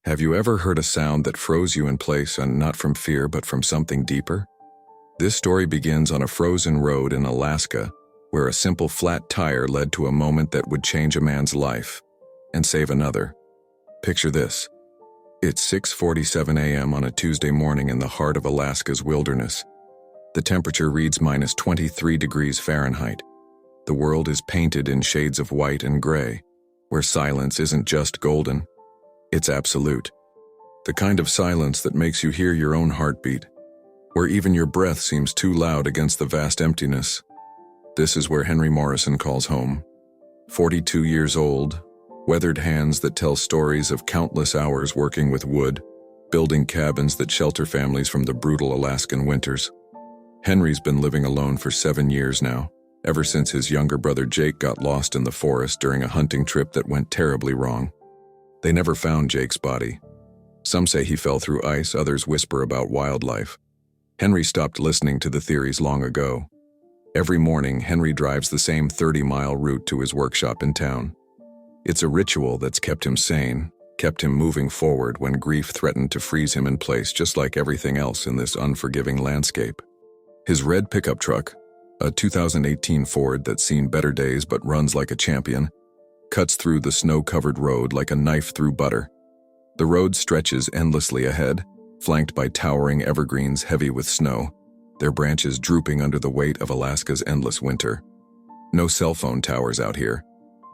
Have you ever heard a sound that froze you in place, and not from fear but from something deeper? This story begins on a frozen road in Alaska, where a simple flat tire led to a moment that would change a man's life and save another. Picture this. It's 6:47 a.m. on a Tuesday morning in the heart of Alaska's wilderness. The temperature reads -23 degrees Fahrenheit. The world is painted in shades of white and gray, where silence isn't just golden, it's absolute. The kind of silence that makes you hear your own heartbeat, where even your breath seems too loud against the vast emptiness. This is where Henry Morrison calls home. 42 years old, weathered hands that tell stories of countless hours working with wood, building cabins that shelter families from the brutal Alaskan winters. Henry's been living alone for 7 years now, ever since his younger brother Jake got lost in the forest during a hunting trip that went terribly wrong. They never found Jake's body. Some say he fell through ice, others whisper about wildlife. Henry stopped listening to the theories long ago. Every morning, Henry drives the same 30-mile route to his workshop in town. It's a ritual that's kept him sane, kept him moving forward when grief threatened to freeze him in place, just like everything else in this unforgiving landscape. His red pickup truck, a 2018 Ford that's seen better days but runs like a champion, cuts through the snow-covered road like a knife through butter. The road stretches endlessly ahead, flanked by towering evergreens heavy with snow, their branches drooping under the weight of Alaska's endless winter. No cell phone towers out here,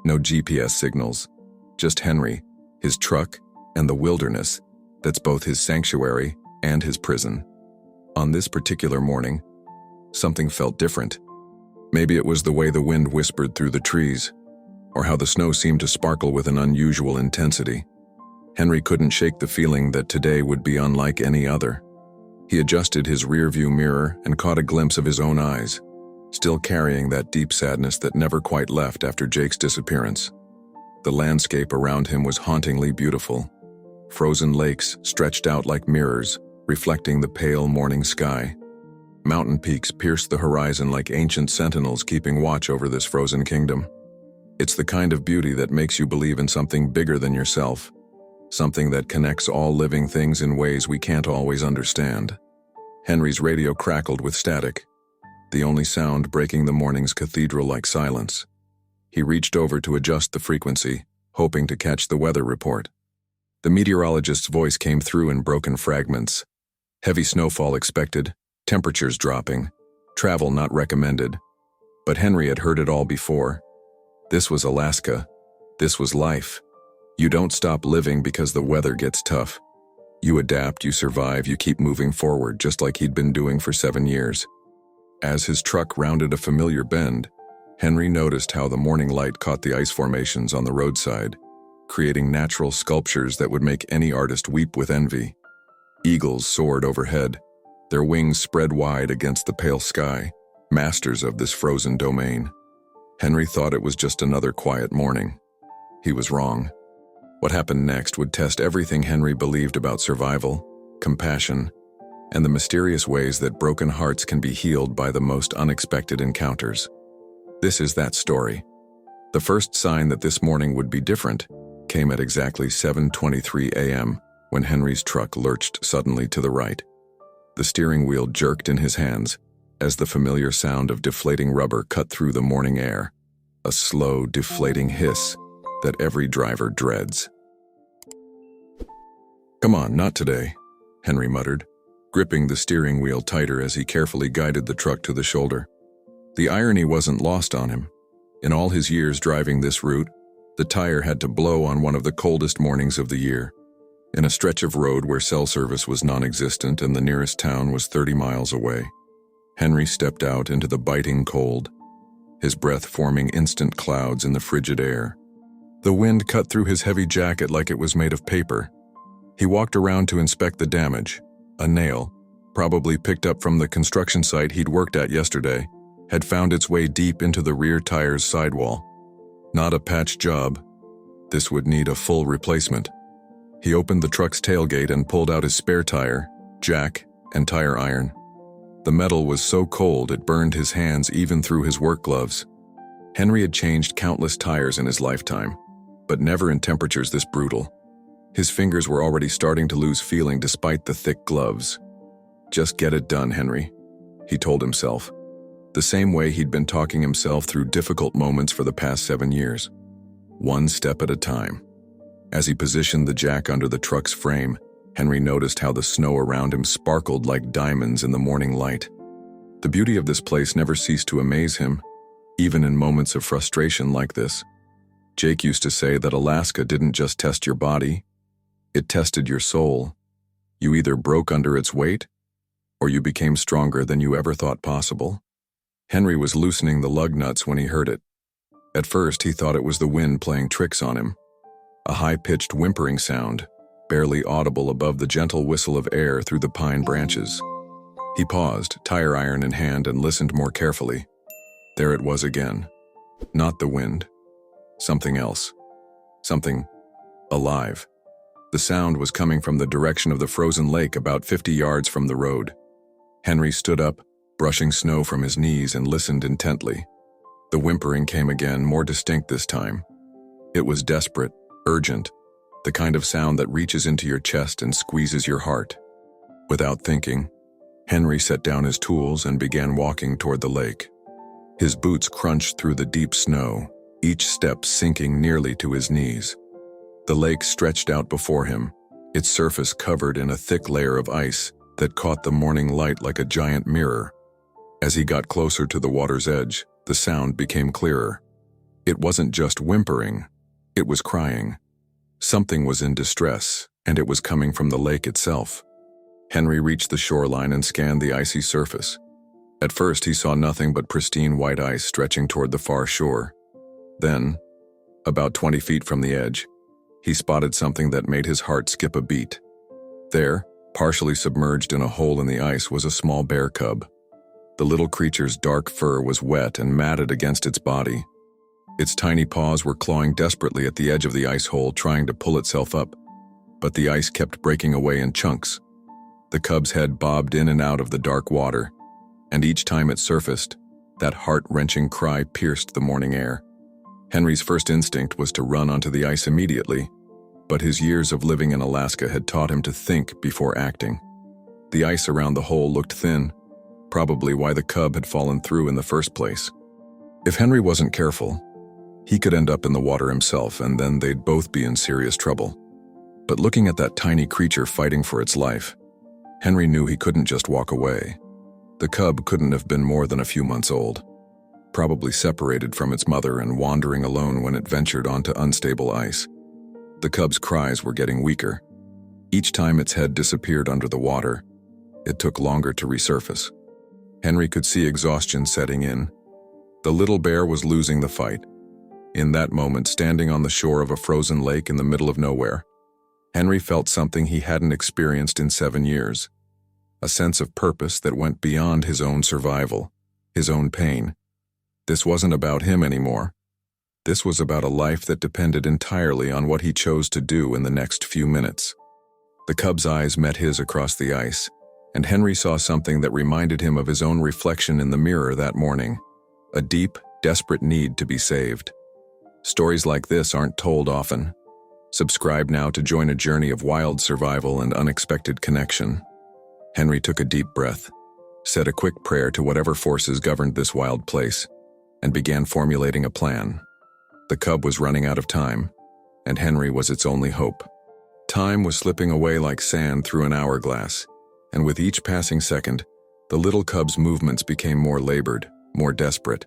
no GPS signals, just Henry, his truck, and the wilderness that's both his sanctuary and his prison. On this particular morning, something felt different. Maybe it was the way the wind whispered through the trees, or how the snow seemed to sparkle with an unusual intensity. Henry couldn't shake the feeling that today would be unlike any other. He adjusted his rearview mirror and caught a glimpse of his own eyes, still carrying that deep sadness that never quite left after Jake's disappearance. The landscape around him was hauntingly beautiful. Frozen lakes stretched out like mirrors, reflecting the pale morning sky. Mountain peaks pierced the horizon like ancient sentinels keeping watch over this frozen kingdom. It's the kind of beauty that makes you believe in something bigger than yourself, something that connects all living things in ways we can't always understand. Henry's radio crackled with static, the only sound breaking the morning's cathedral-like silence. He reached over to adjust the frequency, hoping to catch the weather report. The meteorologist's voice came through in broken fragments. Heavy snowfall expected, temperatures dropping, travel not recommended. But Henry had heard it all before. This was Alaska. This was life. You don't stop living because the weather gets tough. You adapt, you survive, you keep moving forward, just like he'd been doing for 7 years. As his truck rounded a familiar bend, Henry noticed how the morning light caught the ice formations on the roadside, creating natural sculptures that would make any artist weep with envy. Eagles soared overhead, their wings spread wide against the pale sky, masters of this frozen domain. Henry thought it was just another quiet morning. He was wrong. What happened next would test everything Henry believed about survival, compassion, and the mysterious ways that broken hearts can be healed by the most unexpected encounters. This is that story. The first sign that this morning would be different came at exactly 7:23 a.m. when Henry's truck lurched suddenly to the right. The steering wheel jerked in his hands as the familiar sound of deflating rubber cut through the morning air, a slow, deflating hiss that every driver dreads. "Come on, not today," Henry muttered, gripping the steering wheel tighter as he carefully guided the truck to the shoulder. The irony wasn't lost on him. In all his years driving this route, the tire had to blow on one of the coldest mornings of the year, in a stretch of road where cell service was non-existent and the nearest town was 30 miles away. Henry stepped out into the biting cold, his breath forming instant clouds in the frigid air. The wind cut through his heavy jacket like it was made of paper. He walked around to inspect the damage. A nail, probably picked up from the construction site he'd worked at yesterday, had found its way deep into the rear tire's sidewall. Not a patch job. This would need a full replacement. He opened the truck's tailgate and pulled out his spare tire, jack, and tire iron. The metal was so cold it burned his hands even through his work gloves. Henry had changed countless tires in his lifetime, but never in temperatures this brutal. His fingers were already starting to lose feeling despite the thick gloves. "Just get it done, Henry," he told himself, the same way he'd been talking himself through difficult moments for the past 7 years. One step at a time. As he positioned the jack under the truck's frame, Henry noticed how the snow around him sparkled like diamonds in the morning light. The beauty of this place never ceased to amaze him, even in moments of frustration like this. Jake used to say that Alaska didn't just test your body, it tested your soul. You either broke under its weight, or you became stronger than you ever thought possible. Henry was loosening the lug nuts when he heard it. At first, he thought it was the wind playing tricks on him. A high-pitched whimpering sound, barely audible above the gentle whistle of air through the pine branches. He paused, tire iron in hand, and listened more carefully. There it was again. Not the wind. Something else. Something alive. The sound was coming from the direction of the frozen lake about 50 yards from the road. Henry stood up, brushing snow from his knees, and listened intently. The whimpering came again, more distinct this time. It was desperate, urgent, the kind of sound that reaches into your chest and squeezes your heart. Without thinking, Henry set down his tools and began walking toward the lake. His boots crunched through the deep snow, each step sinking nearly to his knees. The lake stretched out before him, its surface covered in a thick layer of ice that caught the morning light like a giant mirror. As he got closer to the water's edge, the sound became clearer. It wasn't just whimpering, it was crying. Something was in distress, and it was coming from the lake itself. Henry reached the shoreline and scanned the icy surface. At first, he saw nothing but pristine white ice stretching toward the far shore. Then, about 20 feet from the edge, he spotted something that made his heart skip a beat. There, partially submerged in a hole in the ice, was a small bear cub. The little creature's dark fur was wet and matted against its body. Its tiny paws were clawing desperately at the edge of the ice hole, trying to pull itself up. But the ice kept breaking away in chunks. The cub's head bobbed in and out of the dark water, and each time it surfaced, that heart-wrenching cry pierced the morning air. Henry's first instinct was to run onto the ice immediately, but his years of living in Alaska had taught him to think before acting. The ice around the hole looked thin, probably why the cub had fallen through in the first place. If Henry wasn't careful, he could end up in the water himself, and then they'd both be in serious trouble. But looking at that tiny creature fighting for its life, Henry knew he couldn't just walk away. The cub couldn't have been more than a few months old, probably separated from its mother and wandering alone when it ventured onto unstable ice. The cub's cries were getting weaker. Each time its head disappeared under the water, it took longer to resurface. Henry could see exhaustion setting in. The little bear was losing the fight. In that moment, standing on the shore of a frozen lake in the middle of nowhere, Henry felt something he hadn't experienced in 7 years. A sense of purpose that went beyond his own survival, his own pain. This wasn't about him anymore. This was about a life that depended entirely on what he chose to do in the next few minutes. The cub's eyes met his across the ice, and Henry saw something that reminded him of his own reflection in the mirror that morning. A deep, desperate need to be saved. Stories like this aren't told often. Subscribe now to join a journey of wild survival and unexpected connection. Henry took a deep breath, said a quick prayer to whatever forces governed this wild place, and began formulating a plan. The cub was running out of time, and Henry was its only hope. Time was slipping away like sand through an hourglass, and with each passing second, the little cub's movements became more labored, more desperate.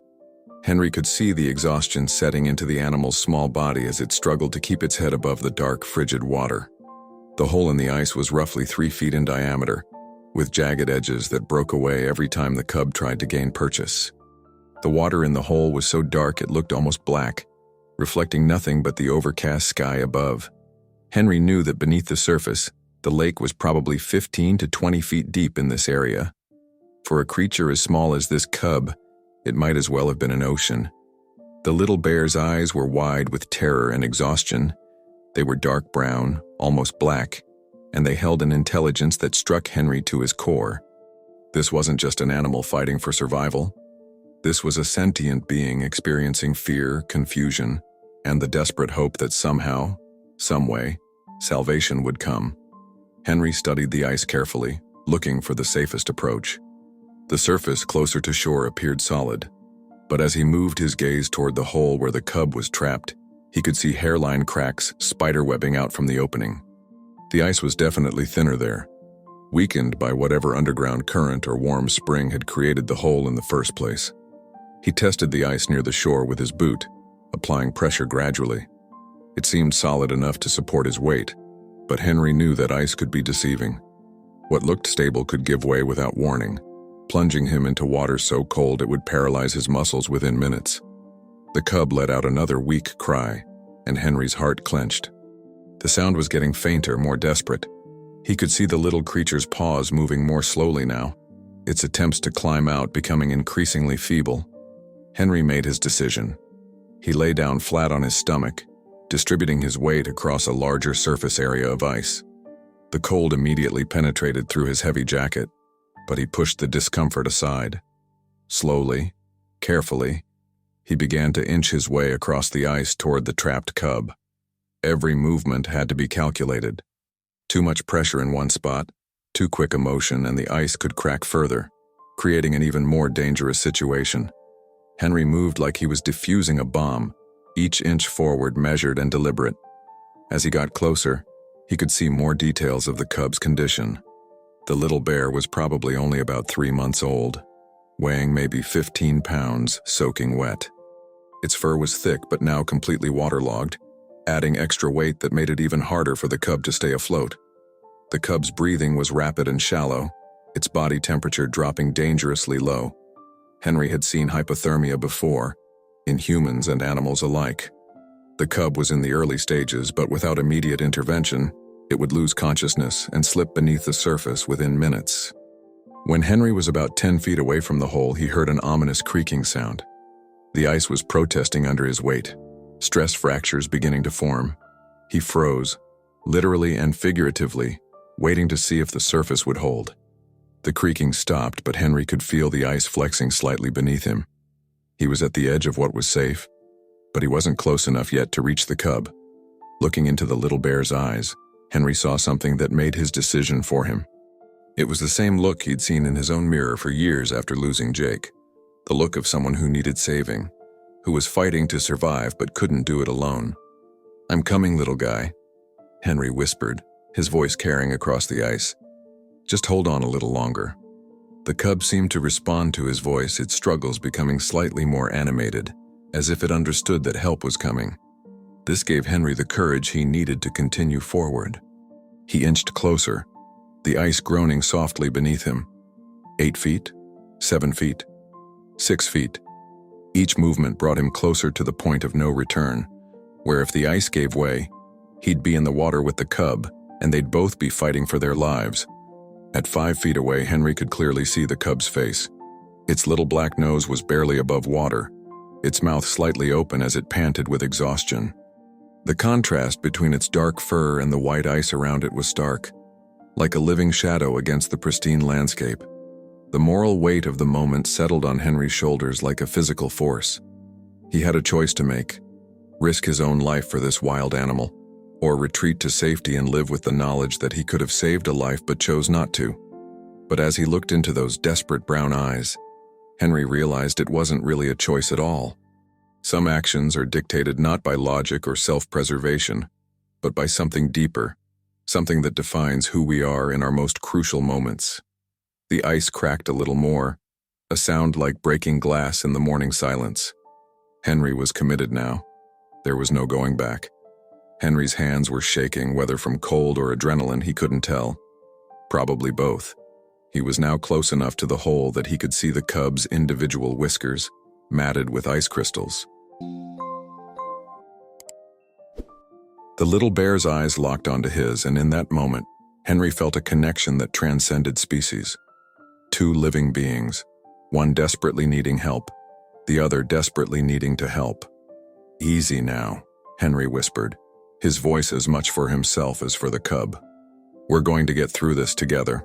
Henry could see the exhaustion setting into the animal's small body as it struggled to keep its head above the dark, frigid water. The hole in the ice was roughly 3 feet in diameter, with jagged edges that broke away every time the cub tried to gain purchase. The water in the hole was so dark it looked almost black, reflecting nothing but the overcast sky above. Henry knew that beneath the surface, the lake was probably 15 to 20 feet deep in this area. For a creature as small as this cub, it might as well have been an ocean. The little bear's eyes were wide with terror and exhaustion. They were dark brown, almost black, and they held an intelligence that struck Henry to his core. This wasn't just an animal fighting for survival. This was a sentient being experiencing fear, confusion, and the desperate hope that somehow, some way, salvation would come. Henry studied the ice carefully, looking for the safest approach. The surface closer to shore appeared solid, but as he moved his gaze toward the hole where the cub was trapped, he could see hairline cracks spiderwebbing out from the opening. The ice was definitely thinner there, weakened by whatever underground current or warm spring had created the hole in the first place. He tested the ice near the shore with his boot, applying pressure gradually. It seemed solid enough to support his weight, but Henry knew that ice could be deceiving. What looked stable could give way without warning, plunging him into water so cold it would paralyze his muscles within minutes. The cub let out another weak cry, and Henry's heart clenched. The sound was getting fainter, more desperate. He could see the little creature's paws moving more slowly now, its attempts to climb out becoming increasingly feeble. Henry made his decision. He lay down flat on his stomach, distributing his weight across a larger surface area of ice. The cold immediately penetrated through his heavy jacket, but he pushed the discomfort aside. Slowly, carefully, he began to inch his way across the ice toward the trapped cub. Every movement had to be calculated. Too much pressure in one spot, too quick a motion, and the ice could crack further, creating an even more dangerous situation. Henry moved like he was defusing a bomb, each inch forward measured and deliberate. As he got closer, he could see more details of the cub's condition. The little bear was probably only about 3 months old, weighing maybe 15 pounds, soaking wet. Its fur was thick but now completely waterlogged, adding extra weight that made it even harder for the cub to stay afloat. The cub's breathing was rapid and shallow, its body temperature dropping dangerously low. Henry had seen hypothermia before, in humans and animals alike. The cub was in the early stages, but without immediate intervention, it would lose consciousness and slip beneath the surface within minutes. When Henry was about 10 feet away from the hole, he heard an ominous creaking sound. The ice was protesting under his weight, stress fractures beginning to form. He froze, literally and figuratively, waiting to see if the surface would hold. The creaking stopped, but Henry could feel the ice flexing slightly beneath him. He was at the edge of what was safe, but he wasn't close enough yet to reach the cub. Looking into the little bear's eyes, Henry saw something that made his decision for him. It was the same look he'd seen in his own mirror for years after losing Jake. The look of someone who needed saving, who was fighting to survive but couldn't do it alone. "I'm coming, little guy," Henry whispered, his voice carrying across the ice. "Just hold on a little longer." The cub seemed to respond to his voice, its struggles becoming slightly more animated, as if it understood that help was coming. This gave Henry the courage he needed to continue forward. He inched closer, the ice groaning softly beneath him. 8 feet, 7 feet, 6 feet. Each movement brought him closer to the point of no return, where if the ice gave way, he'd be in the water with the cub, and they'd both be fighting for their lives. At 5 feet away, Henry could clearly see the cub's face. Its little black nose was barely above water, its mouth slightly open as it panted with exhaustion. The contrast between its dark fur and the white ice around it was stark, like a living shadow against the pristine landscape. The moral weight of the moment settled on Henry's shoulders like a physical force. He had a choice to make: risk his own life for this wild animal, or retreat to safety and live with the knowledge that he could have saved a life but chose not to. But as he looked into those desperate brown eyes, Henry realized it wasn't really a choice at all. Some actions are dictated not by logic or self-preservation, but by something deeper, something that defines who we are in our most crucial moments. The ice cracked a little more, a sound like breaking glass in the morning silence. Henry was committed now. There was no going back. Henry's hands were shaking, whether from cold or adrenaline he couldn't tell. Probably both. He was now close enough to the hole that he could see the cub's individual whiskers, matted with ice crystals. The little bear's eyes locked onto his, and in that moment, Henry felt a connection that transcended species. Two living beings, one desperately needing help, the other desperately needing to help. "Easy now," Henry whispered, his voice as much for himself as for the cub. "We're going to get through this together."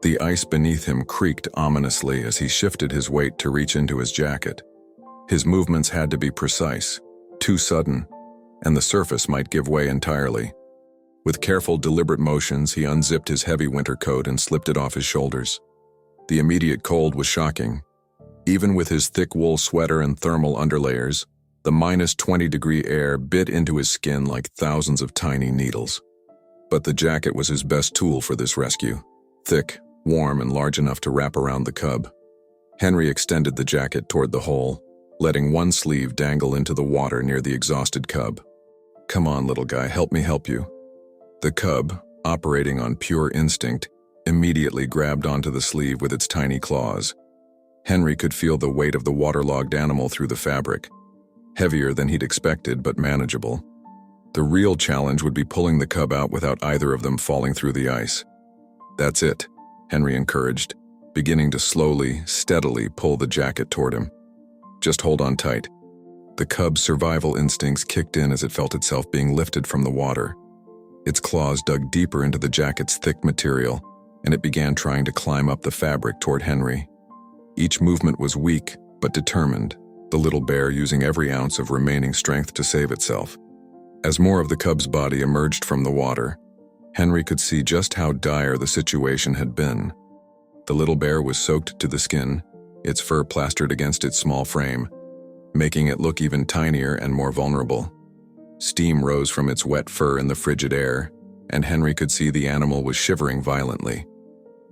The ice beneath him creaked ominously as he shifted his weight to reach into his jacket. His movements had to be precise, too sudden, and the surface might give way entirely. With careful, deliberate motions, he unzipped his heavy winter coat and slipped it off his shoulders. The immediate cold was shocking. Even with his thick wool sweater and thermal underlayers, the -20-degree air bit into his skin like thousands of tiny needles. But the jacket was his best tool for this rescue. Thick, warm, and large enough to wrap around the cub. Henry extended the jacket toward the hole, letting one sleeve dangle into the water near the exhausted cub. "Come on, little guy, help me help you." The cub, operating on pure instinct, immediately grabbed onto the sleeve with its tiny claws. Henry could feel the weight of the waterlogged animal through the fabric. Heavier than he'd expected, but manageable. The real challenge would be pulling the cub out without either of them falling through the ice. "That's it," Henry encouraged, beginning to slowly, steadily pull the jacket toward him. "Just hold on tight." The cub's survival instincts kicked in as it felt itself being lifted from the water. Its claws dug deeper into the jacket's thick material, and it began trying to climb up the fabric toward Henry. Each movement was weak, but determined, the little bear using every ounce of remaining strength to save itself. As more of the cub's body emerged from the water, Henry could see just how dire the situation had been. The little bear was soaked to the skin, its fur plastered against its small frame, making it look even tinier and more vulnerable. Steam rose from its wet fur in the frigid air, and Henry could see the animal was shivering violently.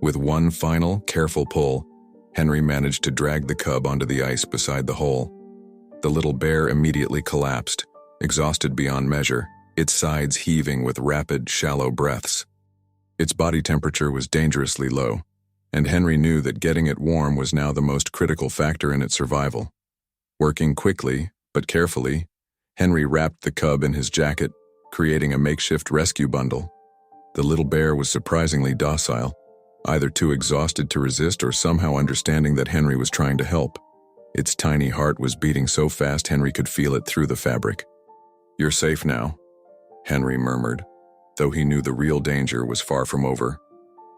With one final, careful pull, Henry managed to drag the cub onto the ice beside the hole. The little bear immediately collapsed, exhausted beyond measure, its sides heaving with rapid, shallow breaths. Its body temperature was dangerously low, and Henry knew that getting it warm was now the most critical factor in its survival. Working quickly, but carefully, Henry wrapped the cub in his jacket, creating a makeshift rescue bundle. The little bear was surprisingly docile, either too exhausted to resist or somehow understanding that Henry was trying to help. Its tiny heart was beating so fast Henry could feel it through the fabric. "You're safe now," Henry murmured, though he knew the real danger was far from over.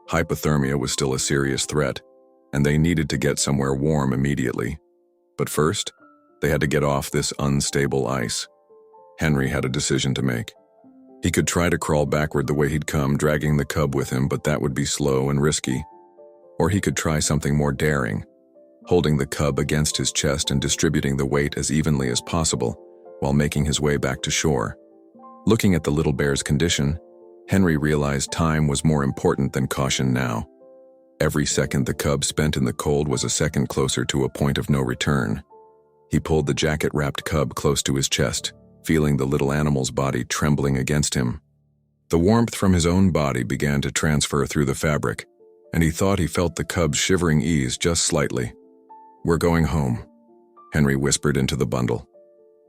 Hypothermia was still a serious threat, and they needed to get somewhere warm immediately. But first, they had to get off this unstable ice. Henry had a decision to make. He could try to crawl backward the way he'd come, dragging the cub with him, but that would be slow and risky. Or he could try something more daring, holding the cub against his chest and distributing the weight as evenly as possible while making his way back to shore. Looking at the little bear's condition, Henry realized time was more important than caution now. Every second the cub spent in the cold was a second closer to a point of no return. He pulled the jacket-wrapped cub close to his chest, feeling the little animal's body trembling against him. The warmth from his own body began to transfer through the fabric, and he thought he felt the cub's shivering ease just slightly. "We're going home," Henry whispered into the bundle.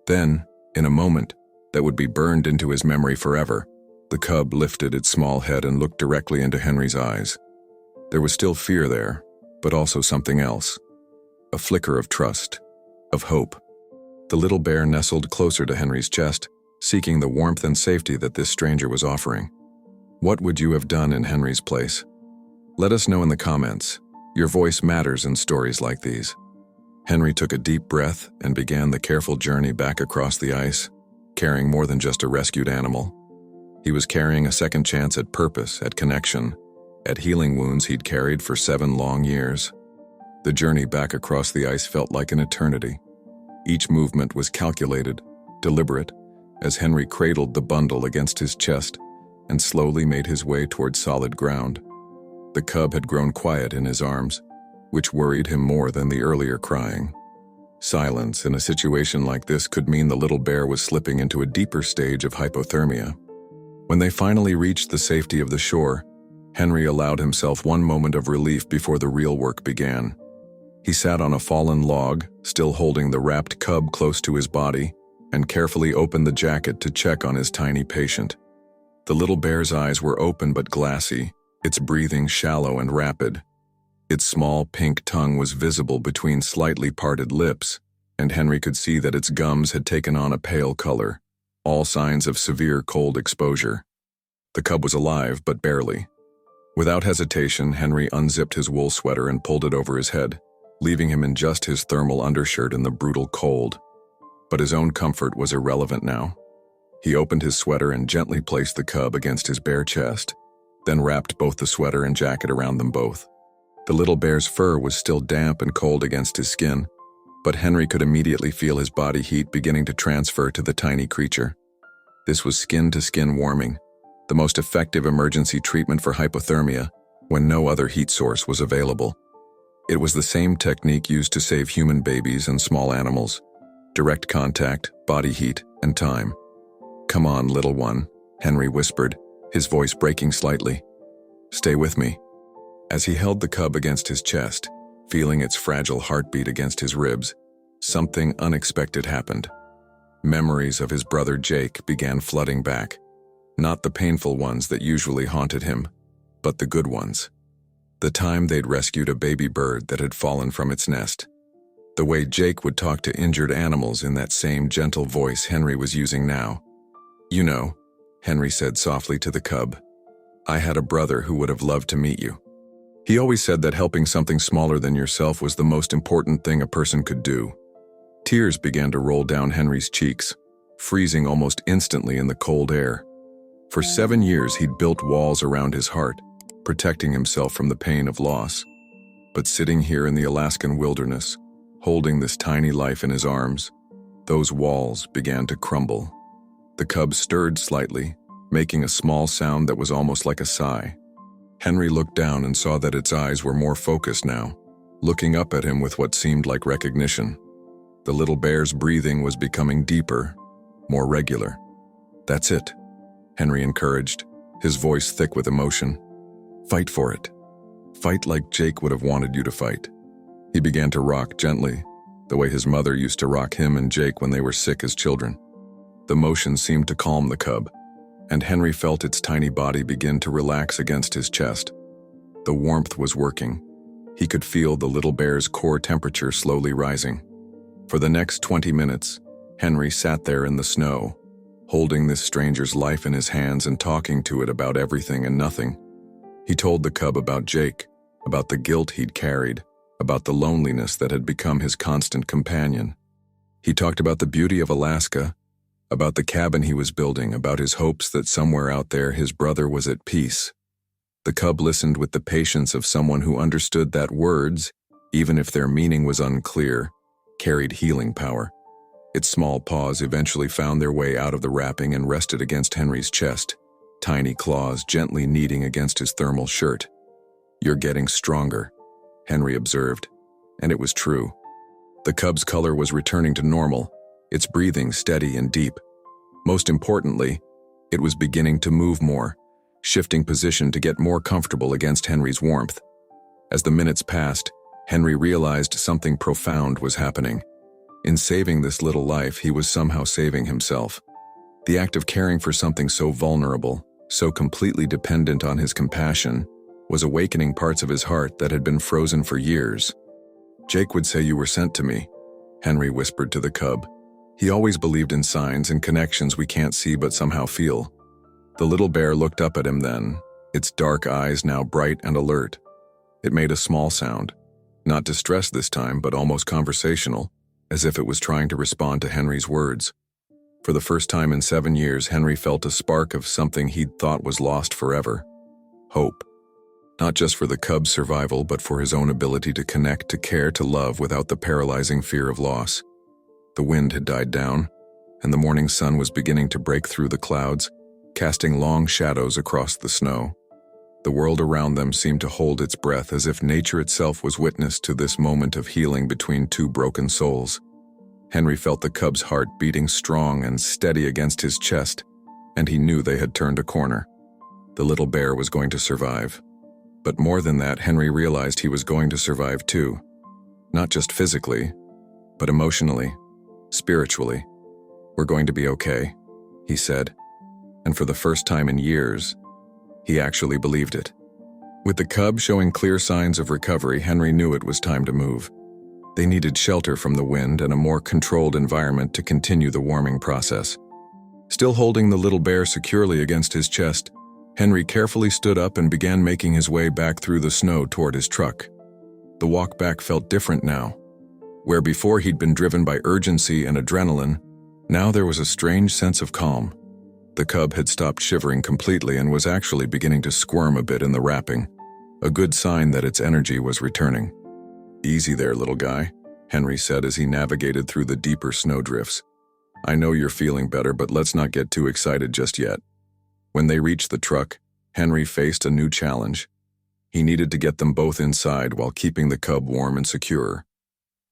Then, in a moment that would be burned into his memory forever, the cub lifted its small head and looked directly into Henry's eyes. There was still fear there, but also something else. A flicker of trust, of hope. The little bear nestled closer to Henry's chest, seeking the warmth and safety that this stranger was offering. What would you have done in Henry's place? Let us know in the comments. Your voice matters in stories like these. Henry took a deep breath and began the careful journey back across the ice, carrying more than just a rescued animal. He was carrying a second chance at purpose, at connection, at healing wounds he'd carried for 7 long years. The journey back across the ice felt like an eternity. Each movement was calculated, deliberate, as Henry cradled the bundle against his chest and slowly made his way toward solid ground. The cub had grown quiet in his arms, which worried him more than the earlier crying. Silence in a situation like this could mean the little bear was slipping into a deeper stage of hypothermia. When they finally reached the safety of the shore, Henry allowed himself one moment of relief before the real work began. He sat on a fallen log, still holding the wrapped cub close to his body, and carefully opened the jacket to check on his tiny patient. The little bear's eyes were open but glassy, its breathing shallow and rapid. Its small pink tongue was visible between slightly parted lips, and Henry could see that its gums had taken on a pale color, all signs of severe cold exposure. The cub was alive, but barely. Without hesitation, Henry unzipped his wool sweater and pulled it over his head, leaving him in just his thermal undershirt in the brutal cold. But his own comfort was irrelevant now. He opened his sweater and gently placed the cub against his bare chest, then wrapped both the sweater and jacket around them both. The little bear's fur was still damp and cold against his skin, but Henry could immediately feel his body heat beginning to transfer to the tiny creature. This was skin-to-skin warming, the most effective emergency treatment for hypothermia when no other heat source was available. It was the same technique used to save human babies and small animals: direct contact, body heat, and time. "Come on, little one," Henry whispered, his voice breaking slightly. "Stay with me." As he held the cub against his chest, feeling its fragile heartbeat against his ribs, something unexpected happened. Memories of his brother Jake began flooding back. Not the painful ones that usually haunted him, but the good ones. The time they'd rescued a baby bird that had fallen from its nest. The way Jake would talk to injured animals in that same gentle voice Henry was using now. "You know," Henry said softly to the cub, "I had a brother who would have loved to meet you. He always said that helping something smaller than yourself was the most important thing a person could do." Tears began to roll down Henry's cheeks, freezing almost instantly in the cold air. For 7 years he'd built walls around his heart, protecting himself from the pain of loss. But sitting here in the Alaskan wilderness, holding this tiny life in his arms, those walls began to crumble. The cub stirred slightly, making a small sound that was almost like a sigh. Henry looked down and saw that its eyes were more focused now, looking up at him with what seemed like recognition. The little bear's breathing was becoming deeper, more regular. "That's it," Henry encouraged, his voice thick with emotion. "Fight for it. Fight like Jake would have wanted you to fight." He began to rock gently, the way his mother used to rock him and Jake when they were sick as children. The motion seemed to calm the cub, and Henry felt its tiny body begin to relax against his chest. The warmth was working. He could feel the little bear's core temperature slowly rising. For the next 20 minutes, Henry sat there in the snow, holding this stranger's life in his hands and talking to it about everything and nothing. He told the cub about Jake, about the guilt he'd carried, about the loneliness that had become his constant companion. He talked about the beauty of Alaska, about the cabin he was building, about his hopes that somewhere out there his brother was at peace. The cub listened with the patience of someone who understood that words, even if their meaning was unclear, carried healing power. Its small paws eventually found their way out of the wrapping and rested against Henry's chest, tiny claws gently kneading against his thermal shirt. "You're getting stronger," Henry observed, and it was true. The cub's color was returning to normal, its breathing steady and deep. Most importantly, it was beginning to move more, shifting position to get more comfortable against Henry's warmth. As the minutes passed, Henry realized something profound was happening. In saving this little life, he was somehow saving himself. The act of caring for something so vulnerable, so completely dependent on his compassion, was awakening parts of his heart that had been frozen for years. "Jake would say you were sent to me," Henry whispered to the cub. "He always believed in signs and connections we can't see but somehow feel." The little bear looked up at him then, its dark eyes now bright and alert. It made a small sound, not distressed this time, but almost conversational, as if it was trying to respond to Henry's words. For the first time in 7 years, Henry felt a spark of something he'd thought was lost forever: hope. Not just for the cub's survival, but for his own ability to connect, to care, to love without the paralyzing fear of loss. The wind had died down, and the morning sun was beginning to break through the clouds, casting long shadows across the snow. The world around them seemed to hold its breath, as if nature itself was witness to this moment of healing between two broken souls. Henry felt the cub's heart beating strong and steady against his chest, and he knew they had turned a corner. The little bear was going to survive. But more than that, Henry realized he was going to survive too. Not just physically, but emotionally, spiritually. "We're going to be okay," he said. And for the first time in years, he actually believed it. With the cub showing clear signs of recovery, Henry knew it was time to move. They needed shelter from the wind and a more controlled environment to continue the warming process. Still holding the little bear securely against his chest, Henry carefully stood up and began making his way back through the snow toward his truck. The walk back felt different now. Where before he'd been driven by urgency and adrenaline, now there was a strange sense of calm. The cub had stopped shivering completely and was actually beginning to squirm a bit in the wrapping, a good sign that its energy was returning. "Easy there, little guy," Henry said as he navigated through the deeper snowdrifts. "I know you're feeling better, but let's not get too excited just yet." When they reached the truck, Henry faced a new challenge. He needed to get them both inside while keeping the cub warm and secure.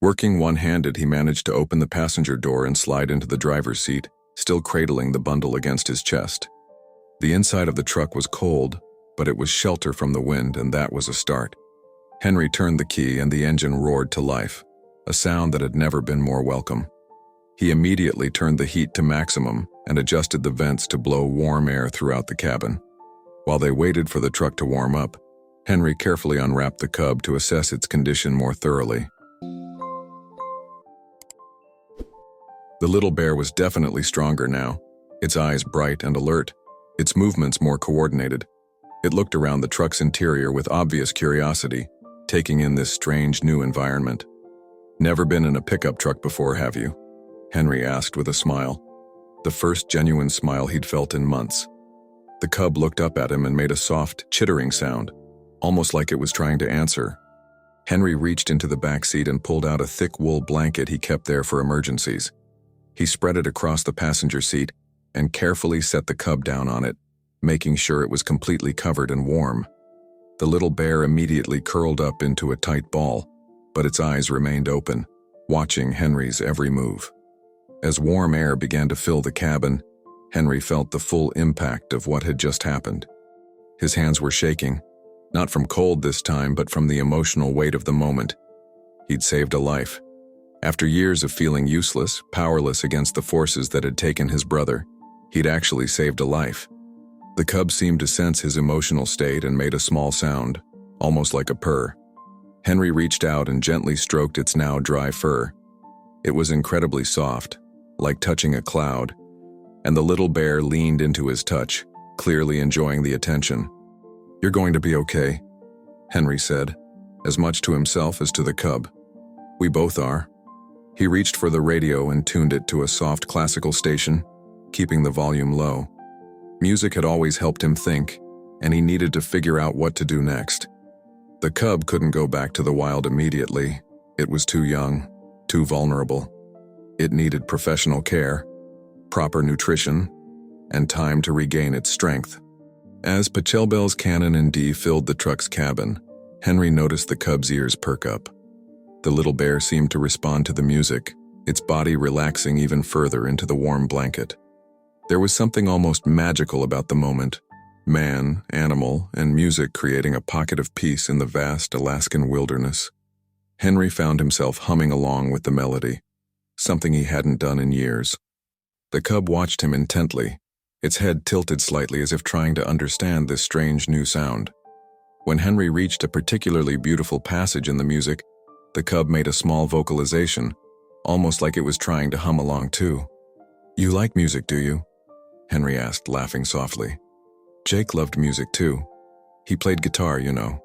Working one-handed, he managed to open the passenger door and slide into the driver's seat, still cradling the bundle against his chest. The inside of the truck was cold, but it was shelter from the wind, and that was a start. Henry turned the key and the engine roared to life, a sound that had never been more welcome. He immediately turned the heat to maximum and adjusted the vents to blow warm air throughout the cabin. While they waited for the truck to warm up, Henry carefully unwrapped the cub to assess its condition more thoroughly. The little bear was definitely stronger now, its eyes bright and alert, its movements more coordinated. It looked around the truck's interior with obvious curiosity, taking in this strange new environment. "Never been in a pickup truck before, have you?" Henry asked with a smile, the first genuine smile he'd felt in months. The cub looked up at him and made a soft, chittering sound, almost like it was trying to answer. Henry reached into the back seat and pulled out a thick wool blanket he kept there for emergencies. He spread it across the passenger seat and carefully set the cub down on it, making sure it was completely covered and warm. The little bear immediately curled up into a tight ball, but its eyes remained open, watching Henry's every move. As warm air began to fill the cabin, Henry felt the full impact of what had just happened. His hands were shaking, not from cold this time, but from the emotional weight of the moment. He'd saved a life. After years of feeling useless, powerless against the forces that had taken his brother, he'd actually saved a life. The cub seemed to sense his emotional state and made a small sound, almost like a purr. Henry reached out and gently stroked its now dry fur. It was incredibly soft, like touching a cloud, and the little bear leaned into his touch, clearly enjoying the attention. "You're going to be okay," Henry said, as much to himself as to the cub. "We both are." He reached for the radio and tuned it to a soft classical station, keeping the volume low. Music had always helped him think, and he needed to figure out what to do next. The cub couldn't go back to the wild immediately. It was too young, too vulnerable. It needed professional care, proper nutrition, and time to regain its strength. As Pachelbel's Canon in D filled the truck's cabin, Henry noticed the cub's ears perk up. The little bear seemed to respond to the music, its body relaxing even further into the warm blanket. There was something almost magical about the moment, man, animal, and music creating a pocket of peace in the vast Alaskan wilderness. Henry found himself humming along with the melody, something he hadn't done in years. The cub watched him intently, its head tilted slightly as if trying to understand this strange new sound. When Henry reached a particularly beautiful passage in the music, the cub made a small vocalization, almost like it was trying to hum along too. "You like music, do you?" Henry asked, laughing softly. Jake loved music too. He played guitar, you know.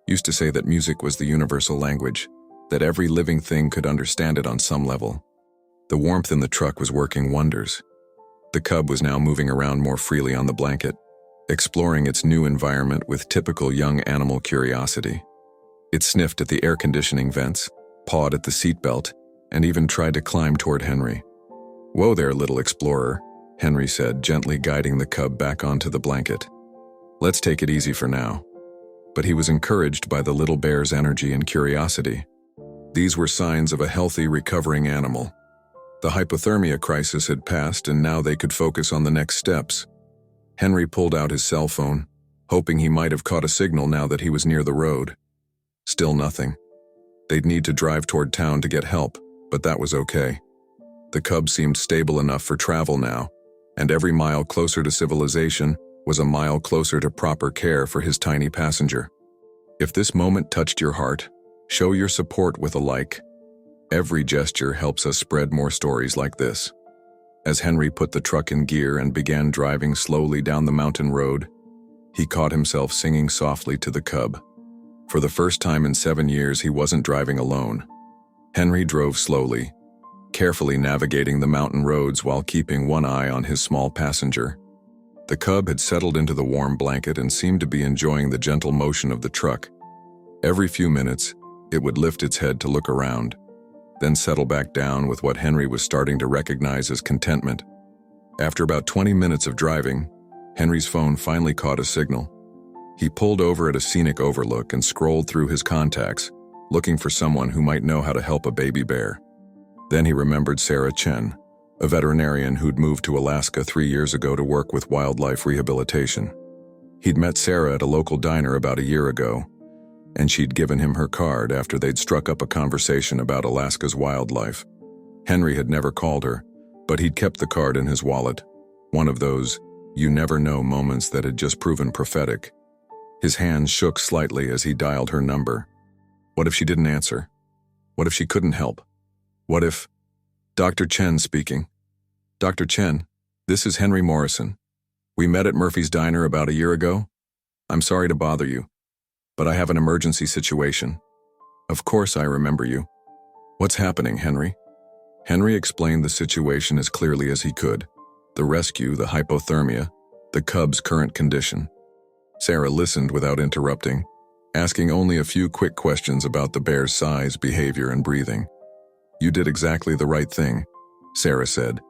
Used to say that music was the universal language, that every living thing could understand it on some level. The warmth in the truck was working wonders. The cub was now moving around more freely on the blanket, exploring its new environment with typical young animal curiosity. It sniffed at the air conditioning vents, pawed at the seatbelt, and even tried to climb toward Henry. "Whoa there, little explorer," Henry said, gently guiding the cub back onto the blanket. "Let's take it easy for now." But he was encouraged by the little bear's energy and curiosity. These were signs of a healthy, recovering animal. The hypothermia crisis had passed, and now they could focus on the next steps. Henry pulled out his cell phone, hoping he might have caught a signal now that he was near the road. Still nothing. They'd need to drive toward town to get help, but that was okay. The cub seemed stable enough for travel now, and every mile closer to civilization was a mile closer to proper care for his tiny passenger. If this moment touched your heart, show your support with a like. Every gesture helps us spread more stories like this. As Henry put the truck in gear and began driving slowly down the mountain road, he caught himself singing softly to the cub. For the first time in 7 years, he wasn't driving alone. Henry drove slowly, carefully navigating the mountain roads while keeping one eye on his small passenger. The cub had settled into the warm blanket and seemed to be enjoying the gentle motion of the truck. Every few minutes, it would lift its head to look around, then settle back down with what Henry was starting to recognize as contentment. After about 20 minutes of driving, Henry's phone finally caught a signal. He pulled over at a scenic overlook and scrolled through his contacts, looking for someone who might know how to help a baby bear. Then he remembered Sarah Chen, a veterinarian who'd moved to Alaska 3 years ago to work with wildlife rehabilitation. He'd met Sarah at a local diner about a year ago, and she'd given him her card after they'd struck up a conversation about Alaska's wildlife. Henry had never called her, but he'd kept the card in his wallet, one of those you-never-know moments that had just proven prophetic. His hands shook slightly as he dialed her number. What if she didn't answer? What if she couldn't help? What if... Dr. Chen speaking. Dr. Chen, this is Henry Morrison. We met at Murphy's Diner about a year ago. I'm sorry to bother you, but I have an emergency situation. Of course I remember you. What's happening, Henry? Henry explained the situation as clearly as he could. The rescue, the hypothermia, the cub's current condition. Sarah listened without interrupting, asking only a few quick questions about the bear's size, behavior, and breathing. You did exactly the right thing, Sarah said,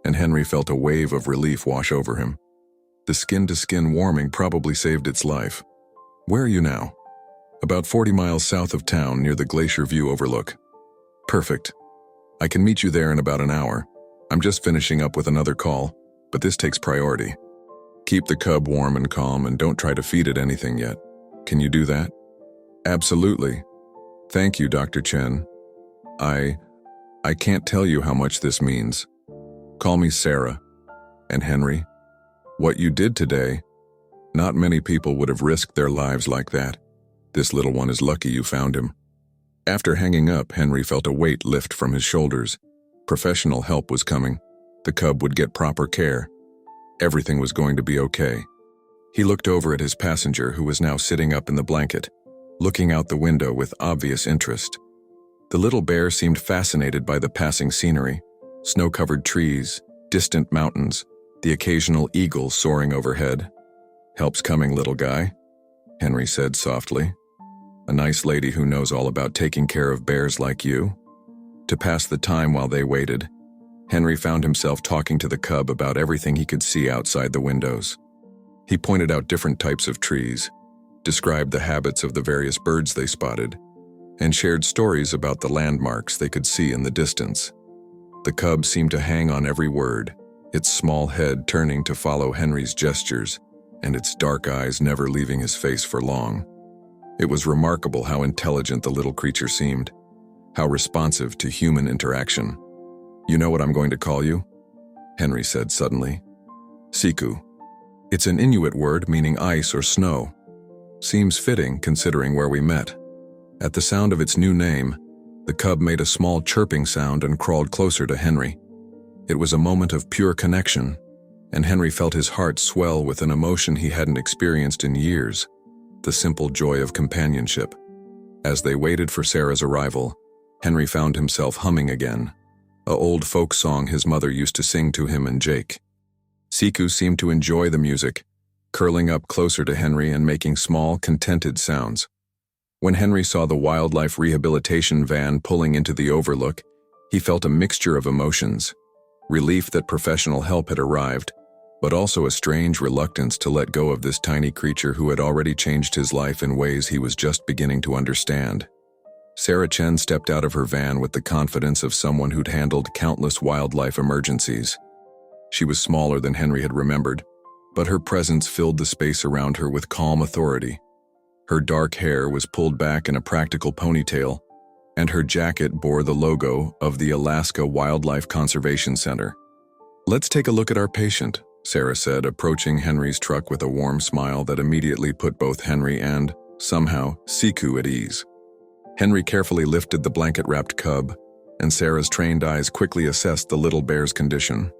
and Henry felt a wave of relief wash over him. The skin-to-skin warming probably saved its life. Where are you now? About 40 miles south of town near the Glacier View overlook. Perfect. I can meet you there in about an hour. I'm just finishing up with another call, but this takes priority. Keep the cub warm and calm and don't try to feed it anything yet. Can you do that? Absolutely. Thank you, Dr. Chen. I can't tell you how much this means. Call me Sarah. And Henry, what you did today, not many people would have risked their lives like that. This little one is lucky you found him. After hanging up, Henry felt a weight lift from his shoulders. Professional help was coming. The cub would get proper care. Everything was going to be okay. He looked over at his passenger, who was now sitting up in the blanket, looking out the window with obvious interest. The little bear seemed fascinated by the passing scenery, snow-covered trees, distant mountains, the occasional eagle soaring overhead. Help's coming, little guy, Henry said softly. A nice lady who knows all about taking care of bears like you. To pass the time while they waited, Henry found himself talking to the cub about everything he could see outside the windows. He pointed out different types of trees, described the habits of the various birds they spotted, and shared stories about the landmarks they could see in the distance. The cub seemed to hang on every word, its small head turning to follow Henry's gestures, and its dark eyes never leaving his face for long. It was remarkable how intelligent the little creature seemed, how responsive to human interaction. You know what I'm going to call you? Henry said suddenly. Siku. It's an Inuit word meaning ice or snow. Seems fitting considering where we met. At the sound of its new name, the cub made a small chirping sound and crawled closer to Henry. It was a moment of pure connection, and Henry felt his heart swell with an emotion he hadn't experienced in years, the simple joy of companionship. As they waited for Sarah's arrival, Henry found himself humming again, a old folk song his mother used to sing to him and Jake. Siku seemed to enjoy the music, curling up closer to Henry and making small, contented sounds. When Henry saw the wildlife rehabilitation van pulling into the overlook, he felt a mixture of emotions, relief that professional help had arrived, but also a strange reluctance to let go of this tiny creature who had already changed his life in ways he was just beginning to understand. Sarah Chen stepped out of her van with the confidence of someone who'd handled countless wildlife emergencies. She was smaller than Henry had remembered, but her presence filled the space around her with calm authority. Her dark hair was pulled back in a practical ponytail, and her jacket bore the logo of the Alaska Wildlife Conservation Center. Let's take a look at our patient, Sarah said, approaching Henry's truck with a warm smile that immediately put both Henry and, somehow, Siku at ease. Henry carefully lifted the blanket-wrapped cub, and Sarah's trained eyes quickly assessed the little bear's condition.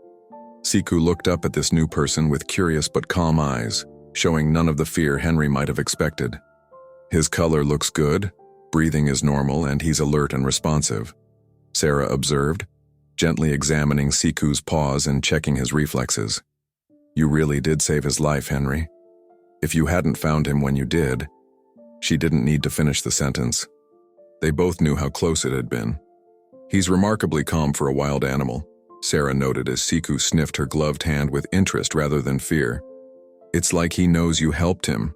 Siku looked up at this new person with curious but calm eyes, showing none of the fear Henry might have expected. His color looks good, breathing is normal, and he's alert and responsive, Sarah observed, gently examining Siku's paws and checking his reflexes. You really did save his life, Henry. If you hadn't found him when you did. She didn't need to finish the sentence. They both knew how close it had been. He's remarkably calm for a wild animal, Sarah noted as Siku sniffed her gloved hand with interest rather than fear. It's like he knows you helped him.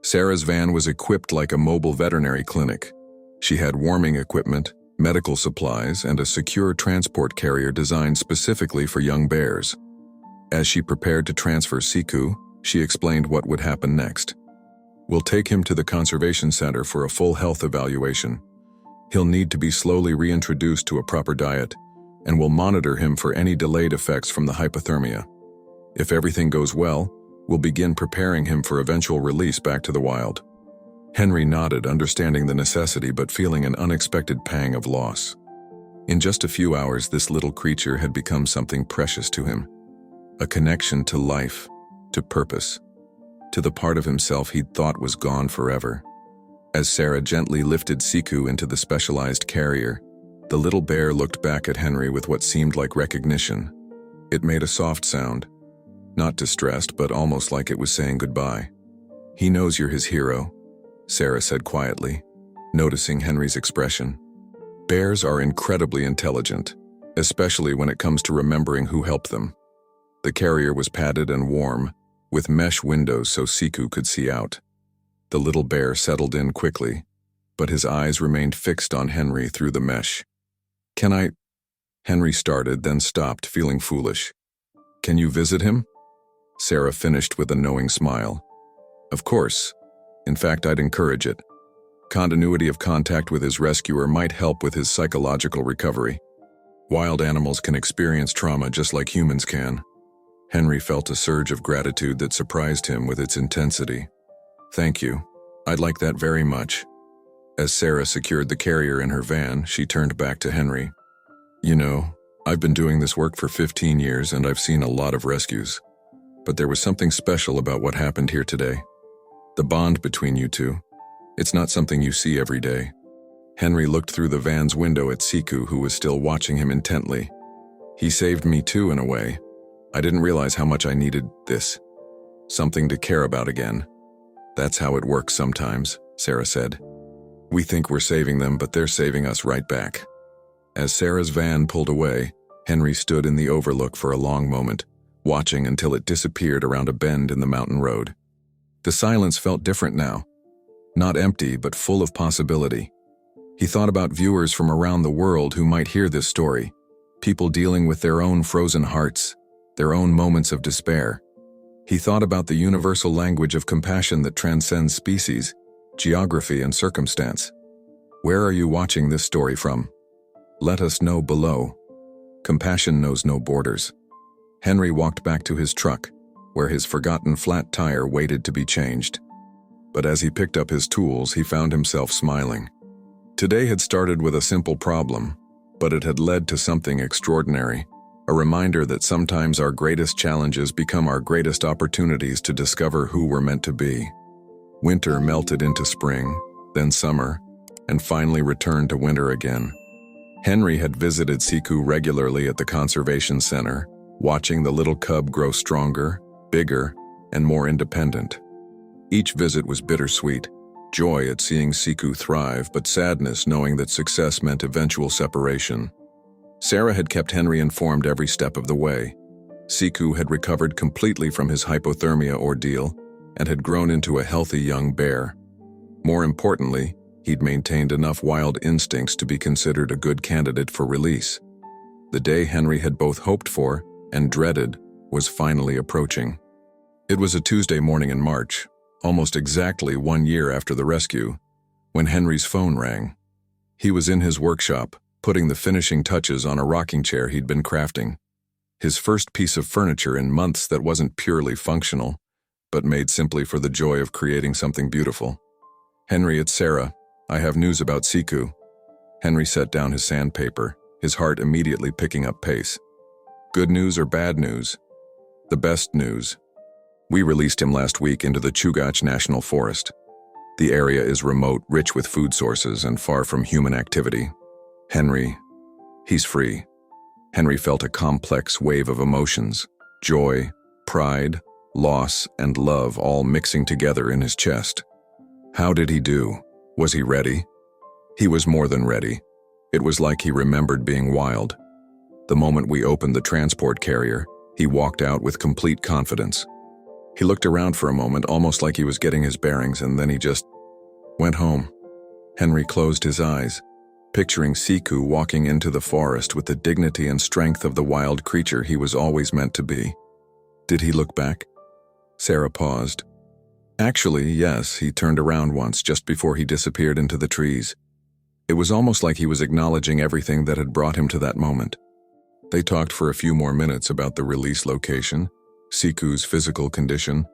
Sarah's van was equipped like a mobile veterinary clinic. She had warming equipment, medical supplies, and a secure transport carrier designed specifically for young bears. As she prepared to transfer Siku, she explained what would happen next. We'll take him to the conservation center for a full health evaluation. He'll need to be slowly reintroduced to a proper diet, and we'll monitor him for any delayed effects from the hypothermia. If everything goes well, we'll begin preparing him for eventual release back to the wild. Henry nodded, understanding the necessity but feeling an unexpected pang of loss. In just a few hours, this little creature had become something precious to him. A connection to life, to purpose, to the part of himself he'd thought was gone forever. As Sarah gently lifted Siku into the specialized carrier, the little bear looked back at Henry with what seemed like recognition. It made a soft sound, not distressed, but almost like it was saying goodbye. He knows you're his hero, Sarah said quietly, noticing Henry's expression. Bears are incredibly intelligent, especially when it comes to remembering who helped them. The carrier was padded and warm, with mesh windows so Siku could see out. The little bear settled in quickly, but his eyes remained fixed on Henry through the mesh. Can I? Henry started, then stopped, feeling foolish. Can you visit him? Sarah finished with a knowing smile. Of course. In fact, I'd encourage it. Continuity of contact with his rescuer might help with his psychological recovery. Wild animals can experience trauma just like humans can. Henry felt a surge of gratitude that surprised him with its intensity. Thank you. I'd like that very much. As Sarah secured the carrier in her van, she turned back to Henry. You know, I've been doing this work for 15 years and I've seen a lot of rescues. But there was something special about what happened here today. The bond between you two. It's not something you see every day. Henry looked through the van's window at Siku, who was still watching him intently. He saved me too, in a way. I didn't realize how much I needed this. Something to care about again. That's how it works sometimes, Sarah said. We think we're saving them, but they're saving us right back. As Sarah's van pulled away, Henry stood in the overlook for a long moment, watching until it disappeared around a bend in the mountain road. The silence felt different now. Not empty, but full of possibility. He thought about viewers from around the world who might hear this story, people dealing with their own frozen hearts, their own moments of despair. He thought about the universal language of compassion that transcends species, geography, and circumstance. Where are you watching this story from? Let us know below. Compassion knows no borders. Henry walked back to his truck, where his forgotten flat tire waited to be changed. But as he picked up his tools, he found himself smiling. Today had started with a simple problem, but it had led to something extraordinary. A reminder that sometimes our greatest challenges become our greatest opportunities to discover who we're meant to be. Winter melted into spring, then summer, and finally returned to winter again. Henry had visited Siku regularly at the conservation center, watching the little cub grow stronger, bigger, and more independent. Each visit was bittersweet, joy at seeing Siku thrive, but sadness knowing that success meant eventual separation. Sarah had kept Henry informed every step of the way. Siku had recovered completely from his hypothermia ordeal and had grown into a healthy young bear. More importantly, he'd maintained enough wild instincts to be considered a good candidate for release. The day Henry had both hoped for and dreaded was finally approaching. It was a Tuesday morning in March, almost exactly 1 year after the rescue, when Henry's phone rang. He was in his workshop, putting the finishing touches on a rocking chair he'd been crafting. His first piece of furniture in months that wasn't purely functional, but made simply for the joy of creating something beautiful. Henry, it's Sarah. I have news about Siku. Henry set down his sandpaper, his heart immediately picking up pace. Good news or bad news? The best news. We released him last week into the Chugach National Forest. The area is remote, rich with food sources, and far from human activity. Henry, he's free. Henry felt a complex wave of emotions, joy, pride, loss, and love all mixing together in his chest. How did he do? Was he ready? He was more than ready. It was like he remembered being wild. The moment we opened the transport carrier, he walked out with complete confidence. He looked around for a moment, almost like he was getting his bearings, and then he just went home. Henry closed his eyes, picturing Siku walking into the forest with the dignity and strength of the wild creature he was always meant to be. Did he look back? Sarah paused. Actually, yes, he turned around once just before he disappeared into the trees. It was almost like he was acknowledging everything that had brought him to that moment. They talked for a few more minutes about the release location, Siku's physical condition,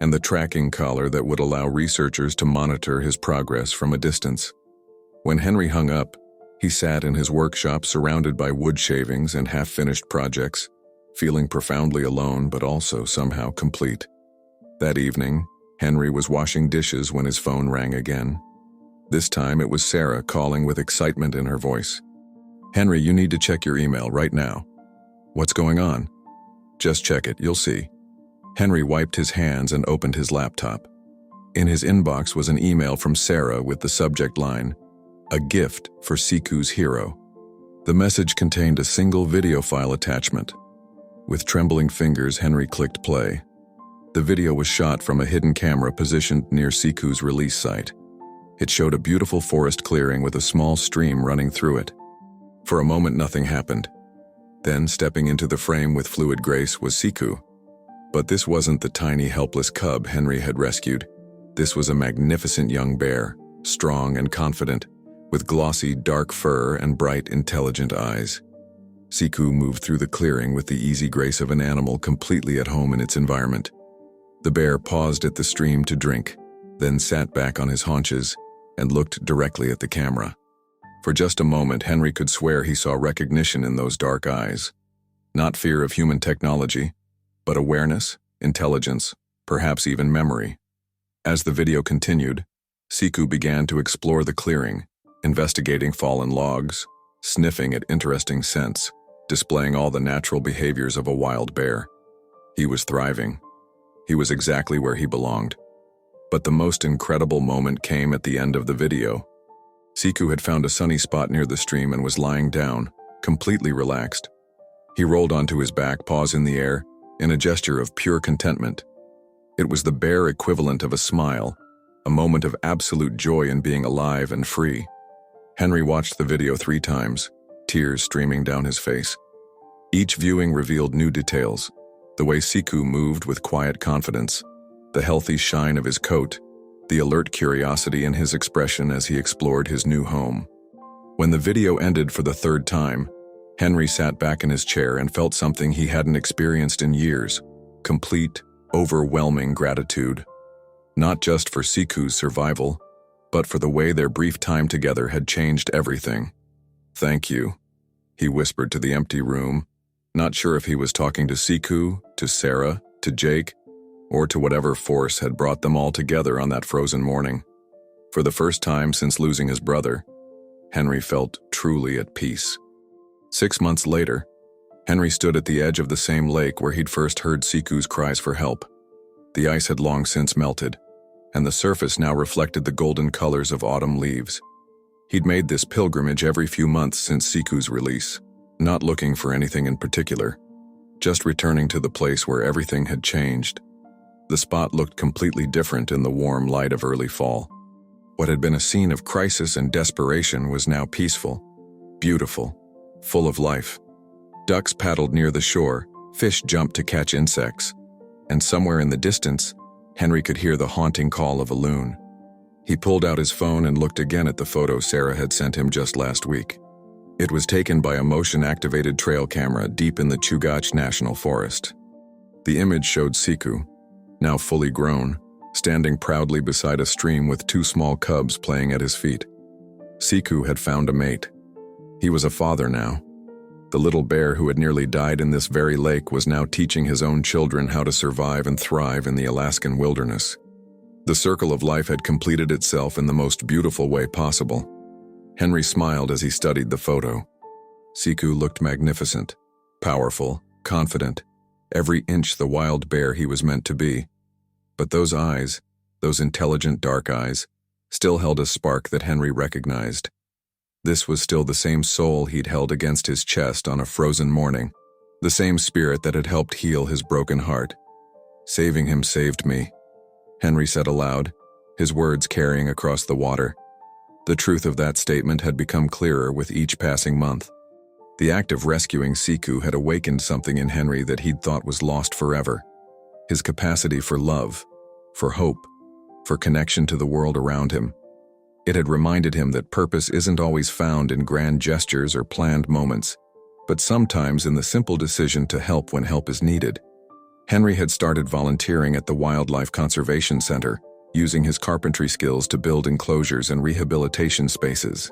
and the tracking collar that would allow researchers to monitor his progress from a distance. When Henry hung up, he sat in his workshop surrounded by wood shavings and half-finished projects, feeling profoundly alone but also somehow complete. That evening, Henry was washing dishes when his phone rang again. This time it was Sarah calling with excitement in her voice. "Henry, you need to check your email right now." "What's going on?" "Just check it, you'll see." Henry wiped his hands and opened his laptop. In his inbox was an email from Sarah with the subject line, "A gift for Siku's hero." The message contained a single video file attachment. With trembling fingers, Henry clicked play. The video was shot from a hidden camera positioned near Siku's release site. It showed a beautiful forest clearing with a small stream running through it. For a moment, nothing happened. Then, stepping into the frame with fluid grace was Siku. But this wasn't the tiny, helpless cub Henry had rescued. This was a magnificent young bear, strong and confident, with glossy, dark fur and bright, intelligent eyes. Siku moved through the clearing with the easy grace of an animal completely at home in its environment. The bear paused at the stream to drink, then sat back on his haunches and looked directly at the camera. For just a moment, Henry could swear he saw recognition in those dark eyes. Not fear of human technology, but awareness, intelligence, perhaps even memory. As the video continued, Siku began to explore the clearing, investigating fallen logs, sniffing at interesting scents, displaying all the natural behaviors of a wild bear. He was thriving. He was exactly where he belonged. But the most incredible moment came at the end of the video. Siku had found a sunny spot near the stream and was lying down, completely relaxed. He rolled onto his back, paws in the air, in a gesture of pure contentment. It was the bare equivalent of a smile, a moment of absolute joy in being alive and free. Henry watched the video 3 times, tears streaming down his face. Each viewing revealed new details: the way Siku moved with quiet confidence, the healthy shine of his coat, the alert curiosity in his expression as he explored his new home. When the video ended for the 3rd time, Henry sat back in his chair and felt something he hadn't experienced in years: complete, overwhelming gratitude. Not just for Siku's survival, but for the way their brief time together had changed everything. "Thank you," he whispered to the empty room, not sure if he was talking to Siku, to Sarah, to Jake, or to whatever force had brought them all together on that frozen morning. For the first time since losing his brother, Henry felt truly at peace. 6 months later, Henry stood at the edge of the same lake where he'd first heard Siku's cries for help. The ice had long since melted, and the surface now reflected the golden colors of autumn leaves. He'd made this pilgrimage every few months since Siku's release, not looking for anything in particular, just returning to the place where everything had changed. The spot looked completely different in the warm light of early fall. What had been a scene of crisis and desperation was now peaceful, beautiful, full of life. Ducks paddled near the shore, fish jumped to catch insects, and somewhere in the distance, Henry could hear the haunting call of a loon. He pulled out his phone and looked again at the photo Sarah had sent him just last week. It was taken by a motion-activated trail camera deep in the Chugach National Forest. The image showed Siku, now fully grown, standing proudly beside a stream with 2 small cubs playing at his feet. Siku had found a mate. He was a father now. The little bear who had nearly died in this very lake was now teaching his own children how to survive and thrive in the Alaskan wilderness. The circle of life had completed itself in the most beautiful way possible. Henry smiled as he studied the photo. Siku looked magnificent, powerful, confident, every inch the wild bear he was meant to be. But those eyes, those intelligent dark eyes, still held a spark that Henry recognized. This was still the same soul he'd held against his chest on a frozen morning, the same spirit that had helped heal his broken heart. "Saving him saved me," Henry said aloud, his words carrying across the water. The truth of that statement had become clearer with each passing month. The act of rescuing Siku had awakened something in Henry that he'd thought was lost forever. His capacity for love, for hope, for connection to the world around him. It had reminded him that purpose isn't always found in grand gestures or planned moments, but sometimes in the simple decision to help when help is needed. Henry had started volunteering at the Wildlife Conservation Center, using his carpentry skills to build enclosures and rehabilitation spaces.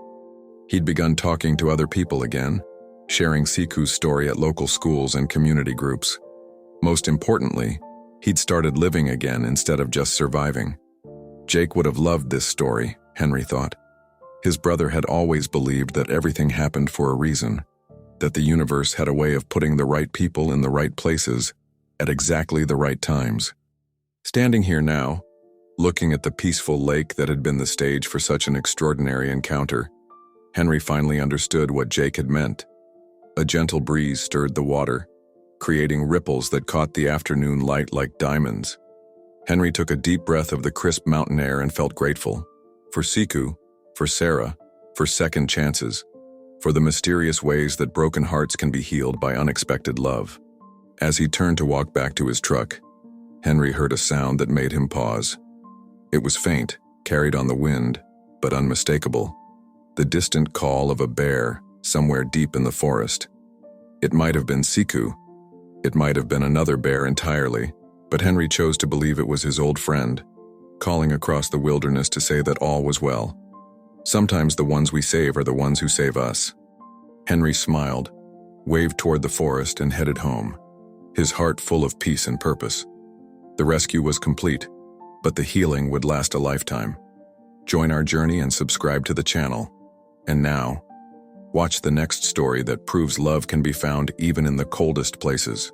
He'd begun talking to other people again, sharing Siku's story at local schools and community groups. Most importantly, he'd started living again instead of just surviving. Jake would have loved this story, Henry thought. His brother had always believed that everything happened for a reason, that the universe had a way of putting the right people in the right places at exactly the right times. Standing here now, looking at the peaceful lake that had been the stage for such an extraordinary encounter, Henry finally understood what Jake had meant. A gentle breeze stirred the water, creating ripples that caught the afternoon light like diamonds. Henry took a deep breath of the crisp mountain air and felt grateful. For Siku, for Sarah, for second chances, for the mysterious ways that broken hearts can be healed by unexpected love. As he turned to walk back to his truck, Henry heard a sound that made him pause. It was faint, carried on the wind, but unmistakable. The distant call of a bear somewhere deep in the forest. It might have been Siku. It might have been another bear entirely, but Henry chose to believe it was his old friend, calling across the wilderness to say that all was well. Sometimes the ones we save are the ones who save us. Henry smiled, waved toward the forest, and headed home, his heart full of peace and purpose. The rescue was complete, but the healing would last a lifetime. Join our journey and subscribe to the channel. And now, watch the next story that proves love can be found even in the coldest places.